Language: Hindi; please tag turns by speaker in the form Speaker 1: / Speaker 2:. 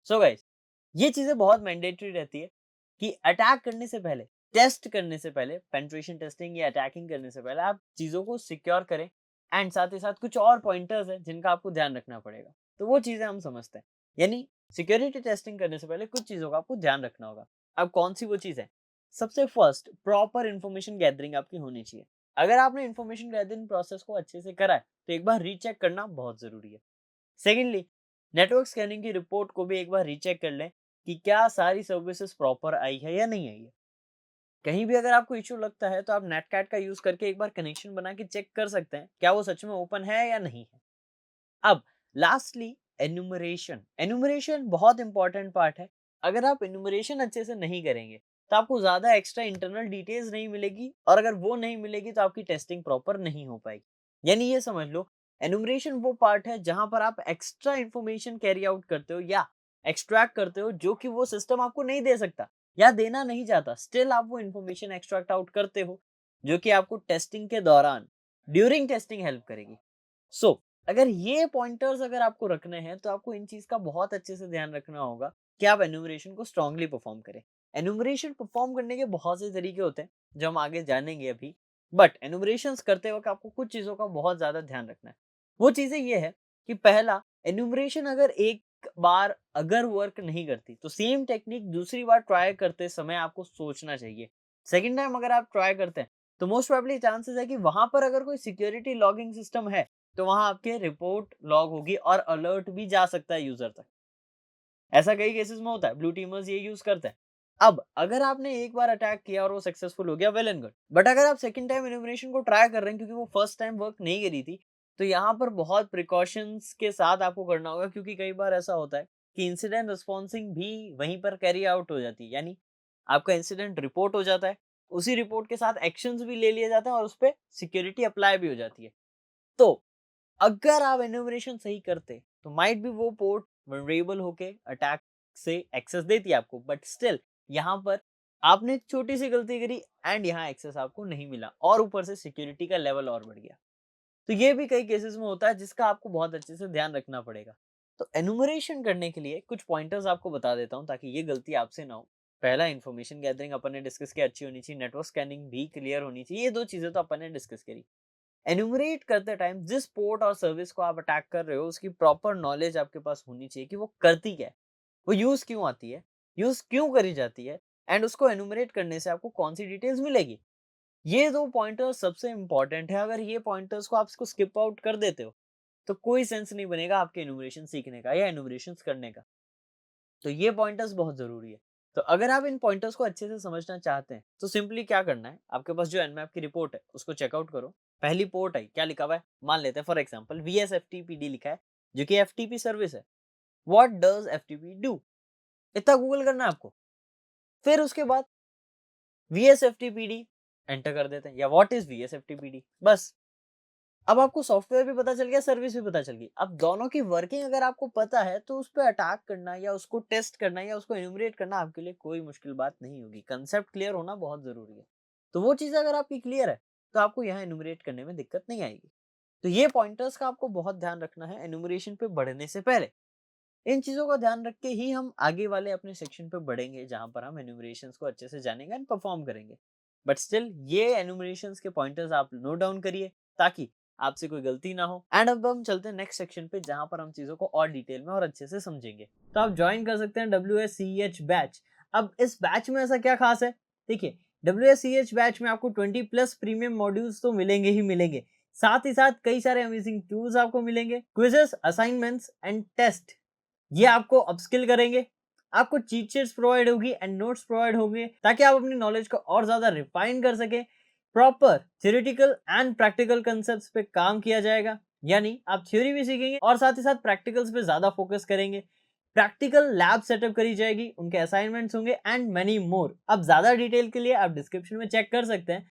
Speaker 1: सो गाइस, ये चीजें बहुत मैंडेटरी रहती है कि अटैक करने से पहले, टेस्ट करने से पहले, पेनिट्रेशन टेस्टिंग या अटैकिंग करने से पहले आप चीजों को सिक्योर करें। एंड साथ ही साथ कुछ और पॉइंटर्स हैं जिनका आपको ध्यान रखना पड़ेगा। तो वो चीजें हम समझते हैं। यानी सिक्योरिटी टेस्टिंग करने से पहले कुछ चीजों का आपको ध्यान रखना होगा। अब कौन सी वो चीज है? सबसे फर्स्ट, प्रॉपर इन्फॉर्मेशन गैदरिंग आपकी होनी चाहिए। अगर आपने इन्फॉर्मेशन गैदरिंग प्रोसेस को अच्छे से करा है तो एक बार रीचेक करना बहुत जरूरी है। सेकेंडली, नेटवर्क स्कैनिंग की रिपोर्ट को भी एक बार रीचेक कर लें कि क्या सारी सर्विसेज प्रॉपर आई है या नहीं आई है। कहीं भी अगर आपको इश्यू लगता है तो आप नेटकैट का यूज करके एक बार कनेक्शन बना के चेक कर सकते हैं क्या वो सच में ओपन है या नहीं है। अब लास्टली, एन्यूमरेशन। एन्यूमरेशन बहुत इंपॉर्टेंट पार्ट है। अगर आप एन्यूमरेशन अच्छे से नहीं करेंगे तो आपको ज्यादा एक्स्ट्रा इंटरनल डिटेल्स नहीं मिलेगी, और अगर वो नहीं मिलेगी तो आपकी टेस्टिंग प्रॉपर नहीं हो पाएगी। यानी ये समझ लो, एन्यूमरेशन वो पार्ट है जहां पर आप एक्स्ट्रा इंफॉर्मेशन कैरी आउट करते हो या एक्सट्रैक्ट करते हो जो कि वो सिस्टम आपको नहीं दे सकता या देना नहीं चाहता। स्टिल आप वो इंफॉर्मेशन एक्सट्रैक्ट आउट करते हो जो कि आपको टेस्टिंग के दौरान, ड्यूरिंग टेस्टिंग हेल्प करेगी। सो अगर ये पॉइंटर्स अगर आपको रखने हैं तो आपको इन चीज का बहुत अच्छे से ध्यान रखना होगा कि आप एन्यूमरेशन को स्ट्रांगली परफॉर्म करें। एन्यूमरेशन परफॉर्म करने के बहुत से तरीके होते हैं जो हम आगे जानेंगे अभी। बट एन्यूमरेशन करते वक्त आपको कुछ चीजों का बहुत ज्यादा ध्यान रखना है। वो चीजें ये है कि पहला, एन्यूमरेशन अगर एक बार अगर वर्क नहीं करती तो सेम टेक्निक दूसरी बार ट्राई करते समय आपको सोचना चाहिए। सेकेंड टाइम अगर आप ट्राई करते हैं तो मोस्ट प्रोबेबली चांसेस है कि वहां पर अगर कोई सिक्योरिटी लॉगिंग सिस्टम है तो वहां आपके रिपोर्ट लॉग होगी और अलर्ट भी जा सकता है यूजर तक। ऐसा कई केसेस में होता है, ब्लू टीमर्स ये यूज करते हैं। अब अगर आपने एक बार अटैक किया और वो सक्सेसफुल हो गया, वेल एंड गुड। बट अगर आप सेकंड टाइम इन्फॉर्मेशन को ट्राई कर रहे हैं क्योंकि वो फर्स्ट टाइम वर्क नहीं करी थी, तो यहाँ पर बहुत प्रिकॉशंस के साथ आपको करना होगा, क्योंकि कई बार ऐसा होता है कि इंसिडेंट रिस्पॉन्सिंग भी वहीं पर कैरी आउट हो जाती है। यानी आपका इंसिडेंट रिपोर्ट हो जाता है, उसी रिपोर्ट के साथ एक्शंस भी ले लिए जाते हैं और उस पर सिक्योरिटी अप्लाई भी हो जाती है। तो अगर आप एन्यूमरेशन सही करते तो माइट भी वो पोर्ट वनरेबल होके अटैक से एक्सेस देती है आपको, बट स्टिल यहाँ पर आपने एक छोटी सी गलती करी एंड यहाँ एक्सेस आपको नहीं मिला और ऊपर से सिक्योरिटी का लेवल और बढ़ गया। तो ये भी कई केसेस में होता है जिसका आपको बहुत अच्छे से ध्यान रखना पड़ेगा। तो एनुमरेशन करने के लिए कुछ पॉइंटर्स आपको बता देता हूँ ताकि ये गलती आपसे ना हो। पहला, इन्फॉर्मेशन गैदरिंग अपन ने डिस्कस किया, अच्छी होनी चाहिए। नेटवर्क स्कैनिंग भी क्लियर होनी चाहिए। ये दो चीजें तो अपन ने डिस्कस करी। एन्यूमरेट करते टाइम जिस पोर्ट और सर्विस को आप अटैक कर रहे हो उसकी प्रॉपर नॉलेज आपके पास होनी चाहिए कि वो करती क्या है, वो यूज क्यों आती है, यूज क्यों करी जाती है, एंड उसको एन्यूमरेट करने से आपको कौन सी डिटेल्स मिलेगी। ये दो पॉइंटर्स सबसे इंपॉर्टेंट है। अगर ये पॉइंटर्स को आप इसको स्किप आउट कर देते हो तो कोई सेंस नहीं बनेगा आपके एन्यूमरेशन सीखने का या एन्यूमरेशन करने का। तो ये पॉइंटर्स बहुत जरूरी है। तो अगर आप इन पॉइंटर्स को अच्छे से समझना चाहते हैं तो सिंपली क्या करना है, आपके पास जो एनमैप की रिपोर्ट है उसको चेकआउट करो। पहली पोर्ट है, क्या लिखा हुआ है, मान लेते हैं फॉर एग्जांपल VSFTPD लिखा है जो कि FTP सर्विस है। व्हाट डज FTP डू, इतना गूगल करना है आपको। फिर उसके बाद VSFTPD एंटर कर देते हैं, या व्हाट इज VSFTPD, बस। अब आपको सॉफ्टवेयर भी पता चल गया, सर्विस भी पता चल गई। अब दोनों की वर्किंग अगर आपको पता है तो उस पर अटैक करना या उसको टेस्ट करना या उसको एन्यूमरेट करना आपके लिए कोई मुश्किल बात नहीं होगी। कंसेप्ट क्लियर होना बहुत जरूरी है। तो वो चीज अगर आपकी क्लियर है तो आपको यहाँ एन्यूमरेट करने में दिक्कत नहीं आएगी। तो ये पॉइंटर्स का आपको बहुत ध्यान रखना है एन्यूमरेशन पे बढ़ने से पहले। इन चीजों का ध्यान रख के ही हम आगे वाले अपने सेक्शन पे बढ़ेंगे जहां पर हम एन्यूमरेशन को अच्छे से जानेंगे एंड परफॉर्म करेंगे। बट स्टिल ये एन्यूमरेशन के पॉइंटर्स आप नोट डाउन करिए ताकि आपसे कोई गलती ना हो। एंड अब हम चलते हैं नेक्स्ट सेक्शन पे जहां पर हम चीजों को और डिटेल में और अच्छे से समझेंगे। तो आप ज्वाइन कर सकते हैं WSCH बैच। अब इस बैच में ऐसा क्या खास है, देखिए WSCH बैच में आपको 20+ प्रीमियम मॉड्यूल्स तो मिलेंगे ही मिलेंगे, साथ ही साथ कई सारे अमेजिंग टूल्स आपको मिलेंगे, क्विजेस, असाइनमेंट्स एंड टेस्ट ये आपको अपस्किल करेंगे। आपको चीट शीट्स प्रोवाइड होगी एंड नोट्स प्रोवाइड होंगे ताकि आप अपनी नॉलेज को और ज्यादा रिफाइन कर सके। Proper theoretical and practical concepts पे काम किया जाएगा, यानी आप थ्योरी भी सीखेंगे और साथ ही साथ प्रैक्टिकल्स पे ज्यादा फोकस करेंगे। प्रैक्टिकल लैब सेटअप करी जाएगी, उनके असाइनमेंट्स होंगे एंड मेनी मोर। अब ज्यादा डिटेल के लिए आप डिस्क्रिप्शन में चेक कर सकते हैं